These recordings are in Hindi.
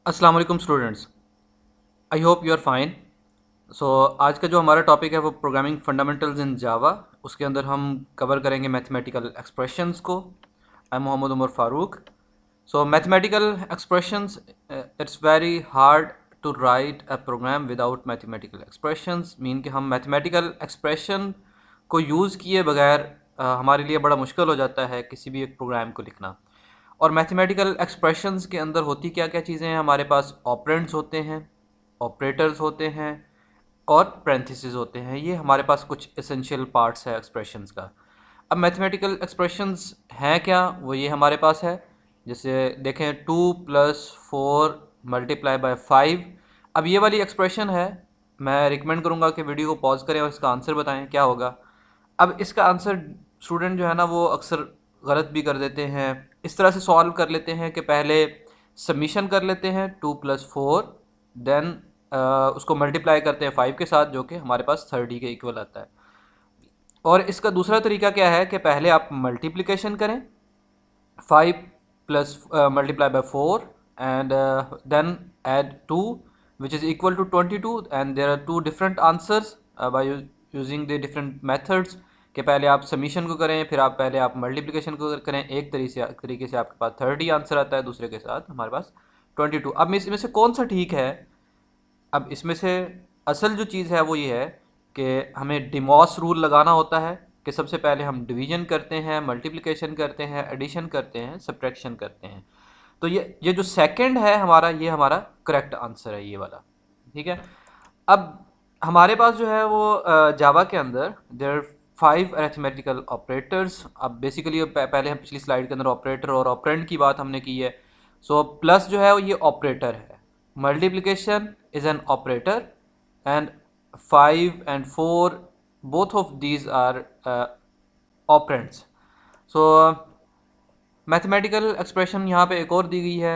अस्सलाम वालेकुम students. I hope you are fine. So आज का जो हमारा टॉपिक है वो प्रोग्रामिंग फंडामेंटल्स इन जावा। उसके अंदर हम कवर करेंगे मैथमेटिकल एक्सप्रेशंस को। I am Mohammad Umar Farooq. So mathematical expressions, it's very hard to write a program without mathematical expressions. Mean कि हम मैथमेटिकल एक्सप्रेशन को यूज़ किए बगैर हमारे लिए बड़ा मुश्किल हो जाता है किसी भी एक प्रोग्राम को लिखना। और मैथमेटिकल एक्सप्रेशंस के अंदर होती क्या क्या चीज़ें हैं? हमारे पास ऑपरेंड्स होते हैं, ऑपरेटर्स होते हैं और पैरेंथेसिस होते हैं। ये हमारे पास कुछ एसेंशियल पार्ट्स है एक्सप्रेशंस का। अब मैथमेटिकल एक्सप्रेशंस हैं क्या, वो ये हमारे पास है। जैसे देखें 2 + 4 मल्टीप्लाई बाय 5। अब ये वाली एक्सप्रेशन है, मैं रिकमेंड करूँगा कि वीडियो को पॉज करें और इसका आंसर बताएं क्या होगा। अब इसका आंसर स्टूडेंट जो है ना वो अक्सर गलत भी कर देते हैं। इस तरह से सॉल्व कर लेते हैं कि पहले सबमिशन कर लेते हैं 2 + 4, देन उसको मल्टीप्लाई करते हैं 5 के साथ, जो कि हमारे पास 30 के इक्वल आता है। और इसका दूसरा तरीका क्या है कि पहले आप मल्टीप्लिकेशन करें 5 plus multiply by 4 and then add 2 which is equal to 22, and there are two different answers by using the different methods। कि पहले आप समीशन को करें, फिर आप पहले आप मल्टीप्लिकेशन को करें। एक तरीके से आपके पास 30 आंसर आता है, दूसरे के साथ हमारे पास 22। अब इसमें से कौन सा ठीक है? अब इसमें से असल जो चीज़ है वो ये है कि हमें डिमॉस रूल लगाना होता है कि सबसे पहले हम डिवीजन करते हैं, मल्टीप्लिकेशन करते हैं, एडिशन करते हैं, सब्ट्रैक्शन करते हैं। तो ये जो सेकंड है हमारा, ये हमारा करेक्ट आंसर है, ये वाला। ठीक है। अब हमारे पास जो है वो जावा के अंदर देयर 5 अरिथमेटिकल ऑपरेटर्स। अब बेसिकली पहले हम पिछली स्लाइड के अंदर ऑपरेटर और ऑपरेंड की बात हमने की है। सो प्लस जो है वो ये ऑपरेटर है, multiplication is an operator, and 5 and 4 both of these are operands। So mathematical expression यहाँ पे एक और दी गई है।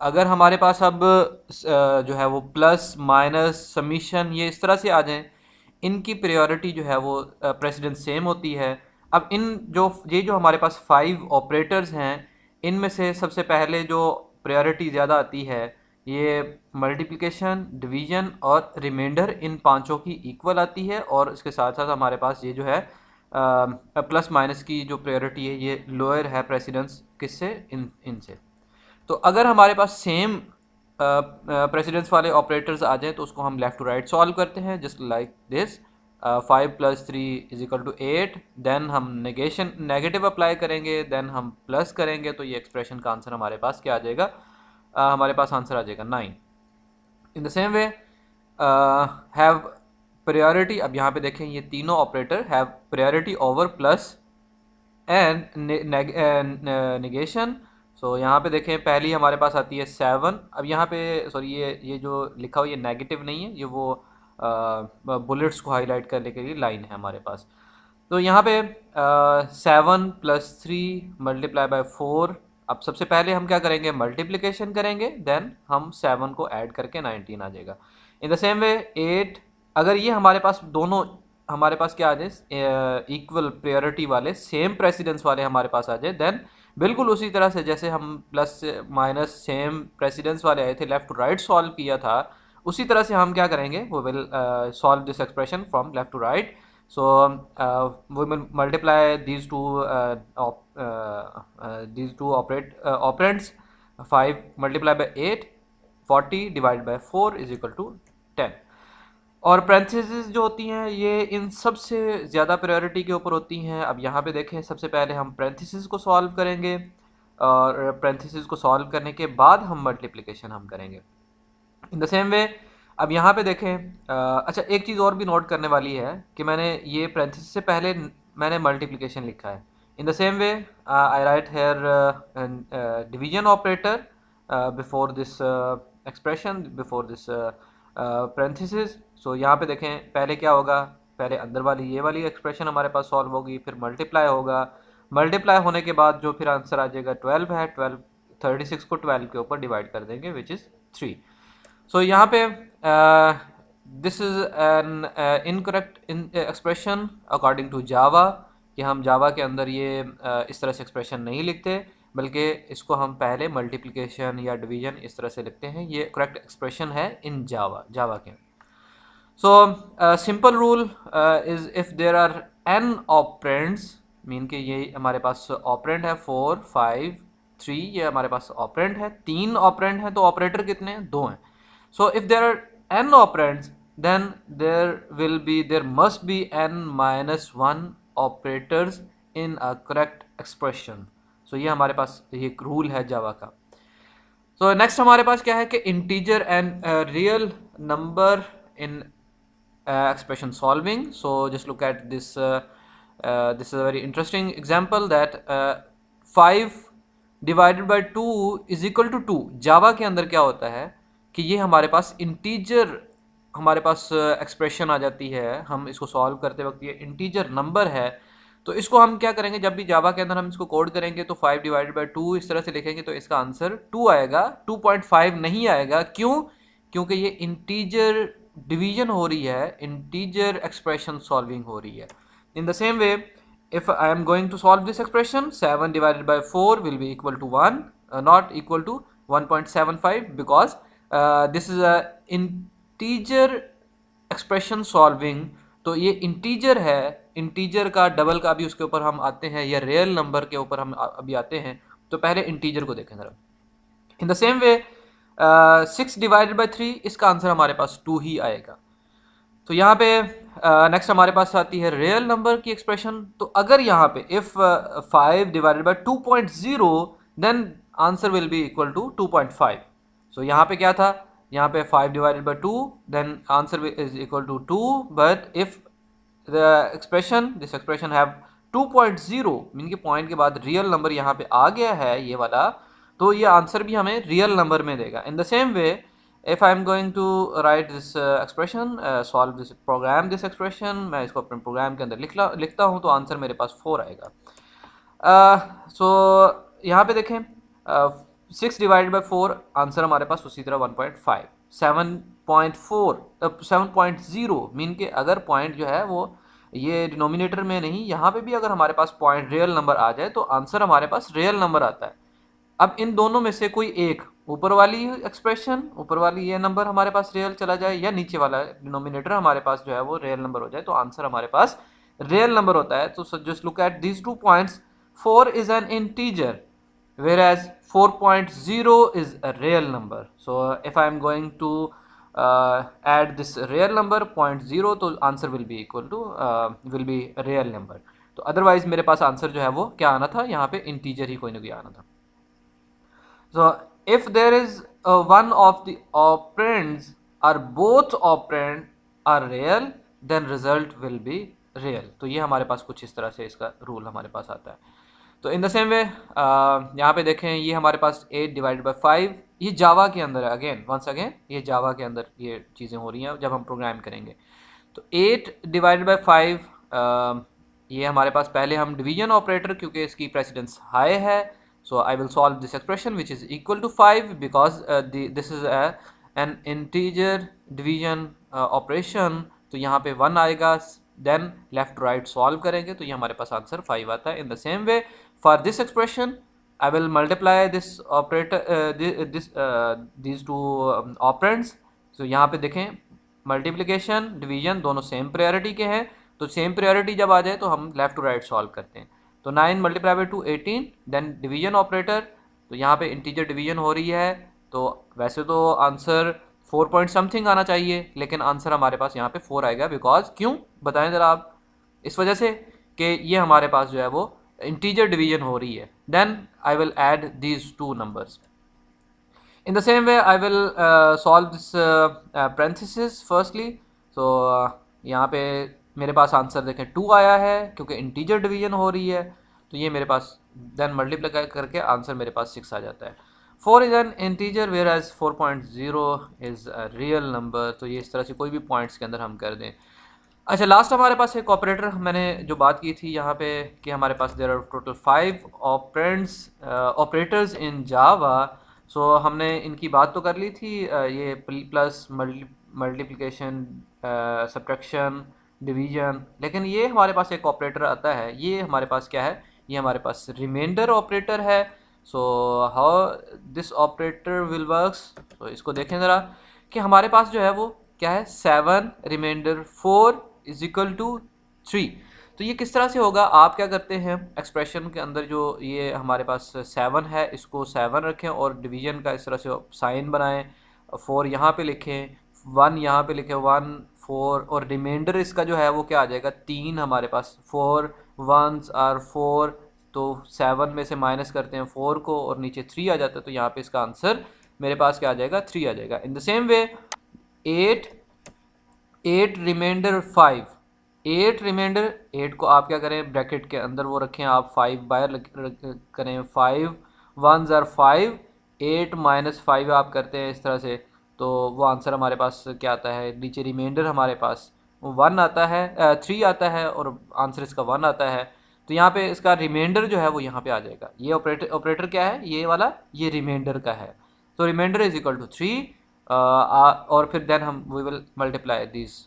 अगर हमारे पास अब जो है वो प्लस माइनस समीशन ये इस तरह से आ जाएं, इनकी प्रायोरिटी जो है वो प्रेसिडेंस सेम होती है। अब ये जो हमारे पास 5 ऑपरेटर्स हैं, इनमें से सबसे पहले जो प्रायोरिटी ज़्यादा आती है ये मल्टीप्लिकेशन, डिवीजन और रिमाइंडर, इन पांचों की इक्वल आती है। और इसके साथ साथ हमारे पास ये जो है प्लस माइनस की जो प्रायोरिटी है ये लोअर है प्रेसिडेंस किससे, इनसे। तो अगर हमारे पास सेम प्रेसिडेंस वाले ऑपरेटर्स आ जाएं तो उसको हम लेफ़्ट टू राइट सॉल्व करते हैं, जस्ट लाइक दिस। 5 + 3 = 8। देन हम नेगेटिव अप्लाई करेंगे, देन हम प्लस करेंगे, तो ये एक्सप्रेशन का आंसर हमारे पास क्या आ जाएगा? हमारे पास आंसर आ जाएगा 9। In the same way have priority. अब यहाँ पे देखें ये तीनों operator have priority over plus and negation. So यहाँ पे देखें पहली हमारे पास आती है 7। अब यहाँ पे सॉरी, ये जो लिखा हुआ ये नेगेटिव नहीं है, ये वो बुलेट्स को हाईलाइट करने के लिए लाइन है हमारे पास। तो यहाँ पे 7 + 3 मल्टीप्लाई बाय 4। अब सबसे पहले हम क्या करेंगे? मल्टीप्लिकेशन करेंगे, देन हम 7 को ऐड करके 19 आ जाएगा। In the same way 8। अगर ये हमारे पास दोनों हमारे पास क्या आ जाए, इक्वल प्रायोरिटी वाले, सेम प्रेसिडेंस वाले हमारे पास आ जाए, देन बिल्कुल उसी तरह से जैसे हम प्लस माइनस सेम प्रेसिडेंस वाले आए थे, लेफ़्ट टू राइट सॉल्व किया था, उसी तरह से हम क्या करेंगे? वो will solve this expression from left to right. So we will multiply these two operands। 5 multiplied by 8, 40 divided by 4 is equal to 10। और parentheses जो होती हैं ये इन सबसे ज़्यादा प्रायोरिटी के ऊपर होती हैं। अब यहाँ पे देखें सबसे पहले हम parentheses को सॉल्व करेंगे, और parentheses को सॉल्व करने के बाद हम मल्टीप्लिकेशन हम करेंगे इन द सेम वे। अब यहाँ पे देखें अच्छा एक चीज़ और भी नोट करने वाली है कि मैंने ये parentheses से पहले मैंने मल्टीप्लिकेशन लिखा है। In the same way I write here division operator before this expression, before this parentheses। So यहाँ पे देखें पहले क्या होगा? पहले अंदर वाली ये वाली एक्सप्रेशन हमारे पास सॉल्व होगी, फिर मल्टीप्लाई होगा। मल्टीप्लाई होने के बाद जो फिर आंसर आ जाएगा 12 है। 36 को 12 के ऊपर डिवाइड कर देंगे, विच इज़ 3। सो यहाँ पे this is an incorrect expression according to Java, कि हम जावा के अंदर ये इस तरह से एक्सप्रेशन नहीं लिखते, बल्कि इसको हम पहले मल्टीप्लिकेशन या डिवीजन इस तरह से लिखते हैं। ये करेक्ट एक्सप्रेशन है इन जावा के। So simple rule is if there are n operands, mean कि ये हमारे पास ऑपरेंड है 4 5 3, ये हमारे पास ऑपरेंड है, 3 ऑपरेंड है, तो ऑपरेटर कितने हैं? 2 हैं। So if there are n operands then there must be n minus 1 operators in a correct expression. So ये हमारे पास ये एक रूल है जावा का। सो नेक्स्ट हमारे पास क्या है कि integer and real number in expression solving. So just look at this. This is a very interesting example that 5 divided by 2 is equal to 2. जावा के अंदर क्या होता है कि ये हमारे पास इंटीजर हमारे पास एक्सप्रेशन आ जाती है। हम इसको सॉल्व करते वक्त ये इंटीजर नंबर है, तो इसको हम क्या करेंगे, जब भी जावा के अंदर हम इसको कोड करेंगे तो 5 डिवाइडेड बाई 2 इस तरह से लिखेंगे तो इसका आंसर 2 आएगा, 2.5 नहीं आएगा। क्यों? क्योंकि ये इंटीजर डिवीजन हो रही है, इंटीजर एक्सप्रेशन सॉल्विंग हो रही है। In the same way if I am going to solve this expression, 7 divided by 4 will be equal to 1, not equal to 1.75, because this is a integer expression solving। तो ये इंटीजर है, इंटीजर का डबल का भी उसके ऊपर हम आते हैं, या रियल नंबर के ऊपर हम अभी आते हैं। तो पहले इंटीजर को देखें जरा। इन the same way 6 divided by 3, इसका आंसर हमारे पास 2 ही आएगा। तो यहाँ पे नेक्स्ट हमारे पास आती है रियल नंबर की एक्सप्रेशन। तो अगर यहाँ पे if 5 divided by 2.0 then answer will be equal to 2.5। So यहाँ पे क्या था, यहाँ पे 5 divided by 2 then answer is equal to 2, but if the expression this expression have 2.0 mean के पॉइंट के बाद रियल नंबर यहाँ पे आ गया है ये वाला, तो ये आंसर भी हमें रियल नंबर में देगा। इन the same way if I am going to write this expression, solve this program this expression, मैं इसको अपने प्रोग्राम के अंदर लिखता हूँ तो आंसर मेरे पास 4 आएगा। सो यहाँ पे देखें 6 डिवाइडेड बाई 4, आंसर हमारे पास उसी तरह 1.5। 7.0 मीन के अगर पॉइंट जो है वो ये डिनोमिनेटर में नहीं, यहाँ पे भी अगर हमारे पास पॉइंट रियल नंबर आ जाए तो आंसर हमारे पास रियल नंबर आता है। अब इन दोनों में से कोई एक, ऊपर वाली एक्सप्रेशन, ऊपर वाली ये नंबर हमारे पास रियल चला जाए, या नीचे वाला डिनोमिनेटर हमारे पास जो है वो रियल नंबर हो जाए, तो आंसर हमारे पास रियल नंबर होता है। तो just look at these 2 points. 4 is an integer whereas 4.0 is a real number. So if I am going to add this real number 0.0, तो answer will be equal to will be a real number। तो अदरवाइज मेरे पास आंसर जो है वो क्या आना था, यहाँ पे इंटीजर ही कोई ना कोई आना था। So if there is one of the operands or both operand are real, then result will be real। तो ये हमारे पास कुछ इस तरह से इसका रूल हमारे पास आता है। तो इन द सेम वे यहाँ पे देखें, ये हमारे पास 8 डिवाइडेड बाई 5, ये जावा के अंदर है। अगेन वंस अगेन ये जावा के अंदर ये चीज़ें हो रही हैं जब हम प्रोग्राम करेंगे। तो 8 डिवाइडेड बाई 5, ये हमारे पास पहले हम डिवीजन ऑपरेटर, क्योंकि इसकी प्रेसिडेंस हाई है, so I will solve this expression which is equal to 5 because this is an integer division operation। तो यहाँ पे 1 आएगा, देन लेफ्ट राइट सॉल्व करेंगे तो ये हमारे पास आंसर 5 आता है। In the same way for this expression I will multiply this operator these two operands. तो यहाँ पे देखें मल्टीप्लिकेशन डिवीजन दोनों सेम प्रायोरिटी के हैं, तो सेम प्रायोरिटी जब आ जाए तो हम लेफ्ट टू राइट सॉल्व करते हैं। तो 9 multiply by 2 18, then division operator, तो यहाँ पे इंटीजर डिवीजन हो रही है, तो वैसे तो आंसर 4 पॉइंट समथिंग आना चाहिए, लेकिन आंसर हमारे पास यहाँ पे 4 आएगा। बिकॉज क्यों बताएं ज़रा आप? इस वजह से कि ये हमारे पास जो है वो इंटीजर डिवीजन हो रही है। Then I will add these 2 numbers. In the same way I will solve this parenthesis firstly. तो यहाँ पे मेरे पास आंसर देखें 2 आया है क्योंकि इंटीजर डिवीजन हो रही है, तो ये मेरे पास देन मल्टीप्लाई करके आंसर मेरे पास 6 आ जाता है। 4 is an integer whereas 4.0 is a real number. तो ये इस तरह से कोई भी पॉइंट्स के अंदर हम कर दें। अच्छा, लास्ट हमारे पास एक ऑपरेटर मैंने जो बात की थी यहाँ पे कि हमारे पास there are total 5 operators in Java. So हमने इनकी बात तो कर ली थी, ये प्लस मल्टीप्लिकेशन सब्ट्रैक्शन डिवीजन, लेकिन ये हमारे पास एक ऑपरेटर आता है, ये हमारे पास क्या है, ये हमारे पास रिमाइंडर ऑपरेटर है। So how this operator will works, तो इसको देखें ज़रा कि हमारे पास जो है वो क्या है, 7 रिमाइंडर 4 इज इक्वल टू 3। तो ये किस तरह से होगा, आप क्या करते हैं एक्सप्रेशन के अंदर जो ये हमारे पास 7 है इसको 7 रखें और डिवीजन का इस तरह से साइन बनाएं, 4 यहाँ पे लिखें, 1 यहाँ पे लिखें, 1 4, और रिमाइंडर इसका जो है वो क्या आ जाएगा, 3 हमारे पास, 4 1s आर 4, तो 7 में से माइनस करते हैं 4 को और नीचे 3 आ जाता है, तो यहाँ पे इसका आंसर मेरे पास क्या आ जाएगा, 3 आ जाएगा। In the same way 8 8 remainder 5, 8 remainder 8 को आप क्या करें, ब्रैकेट के अंदर वो रखें, आप 5 बाहर करें, 5 1s आर 5, 8 माइनस 5 आप करते हैं इस तरह से, तो वो आंसर हमारे पास क्या आता है, नीचे रिमाइंडर हमारे पास 1 आता है, 3 आता है और आंसर इसका 1 आता है। तो यहाँ पे इसका रिमाइंडर जो है वो यहाँ पे आ जाएगा। ये ऑपरेटर ऑपरेटर क्या है, ये वाला, ये रिमाइंडर का है। तो रिमाइंडर इज इक्वल टू 3, और फिर देन हम we will multiply this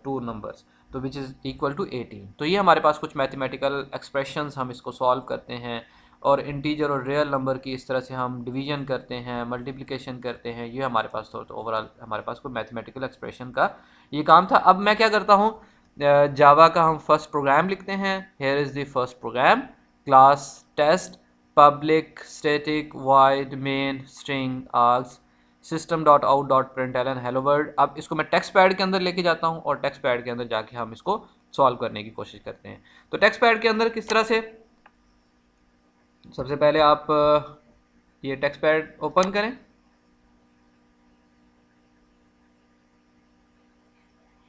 two numbers, तो विच इज़ इक्वल टू 18। तो ये हमारे पास कुछ मैथमेटिकल एक्सप्रेशंस हम इसको सॉल्व करते हैं, और इंटीजर और रियल नंबर की इस तरह से हम डिवीजन करते हैं, मल्टीप्लिकेशन करते हैं। ये हमारे पास तो ओवरऑल हमारे पास कोई मैथमेटिकल एक्सप्रेशन का ये काम था। अब मैं क्या करता हूँ, जावा का हम फर्स्ट प्रोग्राम लिखते हैं। Here is the first program, class test public static void main string args system dot out dot println hello world. अब इसको मैं टेक्स्ट पैड के अंदर लेके जाता हूँ और टेक्स्ट पैड के अंदर जाके हम इसको सॉल्व करने की कोशिश करते हैं। तो टेक्स्ट पैड के अंदर किस तरह से, सबसे पहले आप ये टेक्स्ट पैड ओपन करें।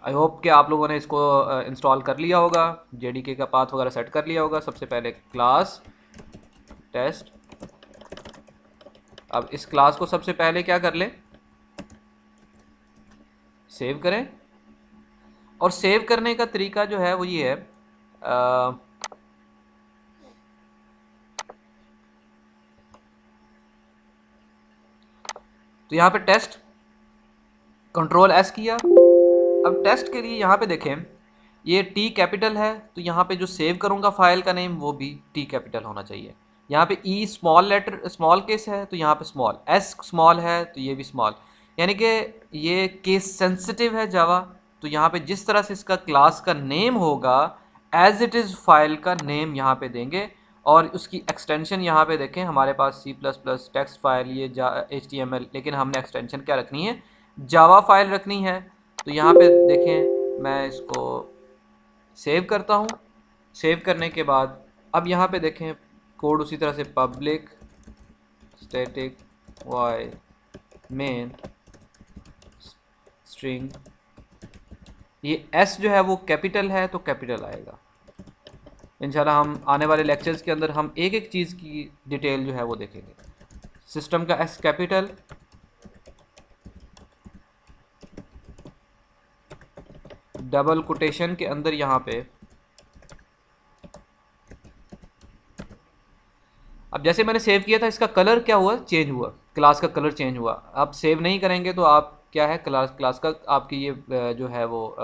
आई होप कि आप लोगों ने इसको इंस्टॉल कर लिया होगा, जेडीके का पाथ वगैरह सेट कर लिया होगा। सबसे पहले क्लास टेस्ट, अब इस क्लास को सबसे पहले क्या कर लें, सेव करें। और सेव करने का तरीका जो है वो ये है, तो यहाँ पे टेस्ट कंट्रोल एस किया। अब टेस्ट के लिए यहाँ पे देखें ये टी कैपिटल है, तो यहाँ पे जो सेव करूँगा फाइल का नेम वो भी टी कैपिटल होना चाहिए। यहाँ पे ई स्मॉल लेटर स्मॉल केस है तो यहाँ पे स्मॉल, एस स्मॉल है तो ये भी स्मॉल, यानी कि ये केस सेंसिटिव है जावा। तो यहाँ पे जिस तरह से इसका क्लास का नेम होगा एज इट इज़ फाइल का नेम यहाँ पे देंगे। और उसकी एक्सटेंशन यहाँ पे देखें, हमारे पास C plus plus text file, ये HTML, लेकिन हमने एक्सटेंशन क्या रखनी है, जावा फाइल रखनी है। तो यहाँ पे देखें मैं इसको सेव करता हूँ। सेव करने के बाद अब यहाँ पे देखें कोड उसी तरह से, public static void main string, ये एस जो है वो कैपिटल है तो कैपिटल आएगा। इंशाल्लाह हम आने वाले लेक्चर्स के अंदर हम एक एक चीज़ की डिटेल जो है वो देखेंगे। सिस्टम का एस कैपिटल, डबल कोटेशन के अंदर यहाँ पे, अब जैसे मैंने सेव किया था इसका कलर क्या हुआ, चेंज हुआ, क्लास का कलर चेंज हुआ। आप सेव नहीं करेंगे तो आप क्या है, क्लास का आपकी ये जो है वो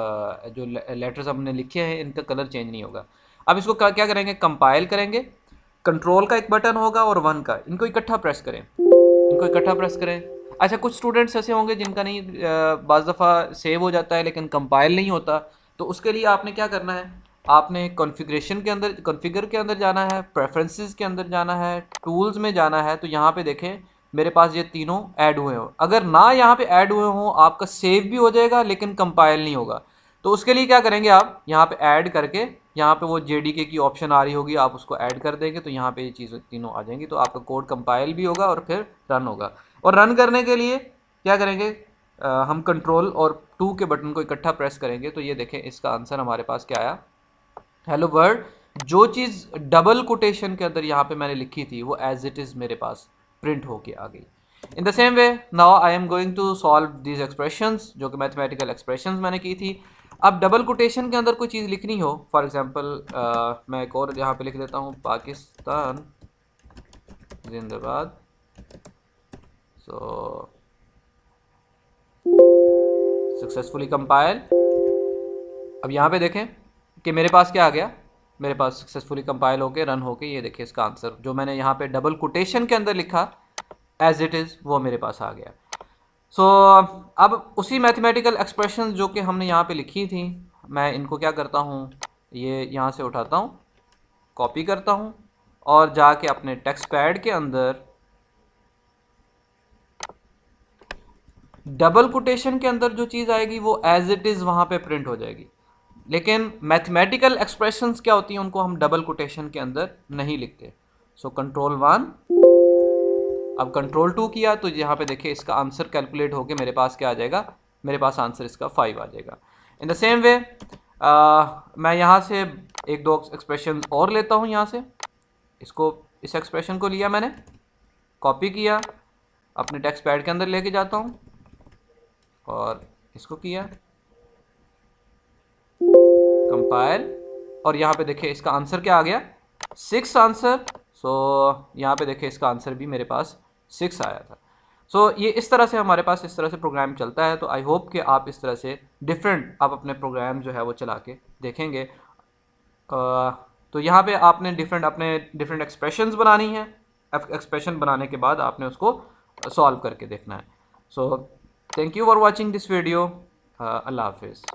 जो लेटर्स हमने लिखे हैं इनका कलर चेंज नहीं होगा। अब इसको क्या करेंगे, कंपाइल करेंगे। कंट्रोल का एक बटन होगा और 1 का, इनको इकट्ठा प्रेस करें, इनको इकट्ठा प्रेस करें। अच्छा, कुछ स्टूडेंट्स ऐसे होंगे जिनका नहीं बाज़ दफ़ा सेव हो जाता है लेकिन कंपाइल नहीं होता, तो उसके लिए आपने क्या करना है, आपने कॉन्फ़िगरेशन के अंदर, कॉन्फ़िगर के अंदर जाना है, प्रेफरेंसेस के अंदर जाना है, टूल्स में जाना है। तो यहाँ पे देखें मेरे पास ये तीनों ऐड हुए हों, अगर ना यहाँ पे ऐड हुए हों आपका सेव भी हो जाएगा लेकिन कंपाइल नहीं होगा। तो उसके लिए क्या करेंगे, आप यहाँ पे ऐड करके, यहाँ पे वो JDK की ऑप्शन आ रही होगी, आप उसको ऐड कर देंगे तो यहाँ पे ये चीज़ें तीनों आ जाएंगी, तो आपका कोड कंपाइल भी होगा और फिर रन होगा। और रन करने के लिए क्या करेंगे, हम कंट्रोल और 2 के बटन को इकट्ठा प्रेस करेंगे। तो ये देखें इसका आंसर हमारे पास क्या आया, हेलो वर्ल्ड। जो चीज़ डबल कोटेशन के अंदर यहाँ पे मैंने लिखी थी वो एज इट इज़ मेरे पास प्रिंट होके आ गई। In the same way now I am going to solve these expressions, जो कि मैथमेटिकल एक्सप्रेशंस मैंने की थी। अब डबल कोटेशन के अंदर कोई चीज़ लिखनी हो, फॉर एग्जांपल मैं एक और यहाँ पे लिख देता हूँ, पाकिस्तान जिंदाबाद। सो सक्सेसफुली कंपाइल। अब यहाँ पे देखें कि मेरे पास क्या आ गया, मेरे पास सक्सेसफुली कंपाइल होके रन होके ये देखिए इसका आंसर जो मैंने यहाँ पे डबल कोटेशन के अंदर लिखा एज इट इज़ वो मेरे पास आ गया। सो अब उसी मैथमेटिकल एक्सप्रेशन जो कि हमने यहाँ पे लिखी थी, मैं इनको क्या करता हूँ, ये यहाँ से उठाता हूँ, कॉपी करता हूँ और जाके अपने टेक्स्ट पैड के अंदर डबल कोटेशन के अंदर जो चीज़ आएगी वो एज इट इज़ वहाँ पे प्रिंट हो जाएगी। लेकिन मैथमेटिकल एक्सप्रेशंस क्या होती हैं उनको हम डबल कोटेशन के अंदर नहीं लिखते। सो कंट्रोल 1, अब कंट्रोल 2 किया तो यहाँ पे देखिए इसका आंसर कैलकुलेट होके मेरे पास क्या आ जाएगा, मेरे पास आंसर इसका 5 आ जाएगा। इन द सेम वे मैं यहाँ से एक दो एक्सप्रेशन और लेता हूँ, यहाँ से इसको, इस एक्सप्रेशन को लिया मैंने, कॉपी किया, अपने टेक्स्ट पैड के अंदर लेके जाता हूँ और इसको किया कंपाइल, और यहाँ पे देखिए इसका आंसर क्या आ गया, 6 आंसर। सो यहाँ पे देखिए इसका आंसर भी मेरे पास 6 आया था। सो ये इस तरह से हमारे पास इस तरह से प्रोग्राम चलता है। तो आई होप कि आप इस तरह से डिफरेंट आप अपने प्रोग्राम जो है वो चला के देखेंगे। तो यहाँ पे आपने डिफरेंट एक्सप्रेशंस बनानी है। एक्सप्रेशन बनाने के बाद आपने उसको सॉल्व करके देखना है। So thank you for watching this video. Allah हाफिज़।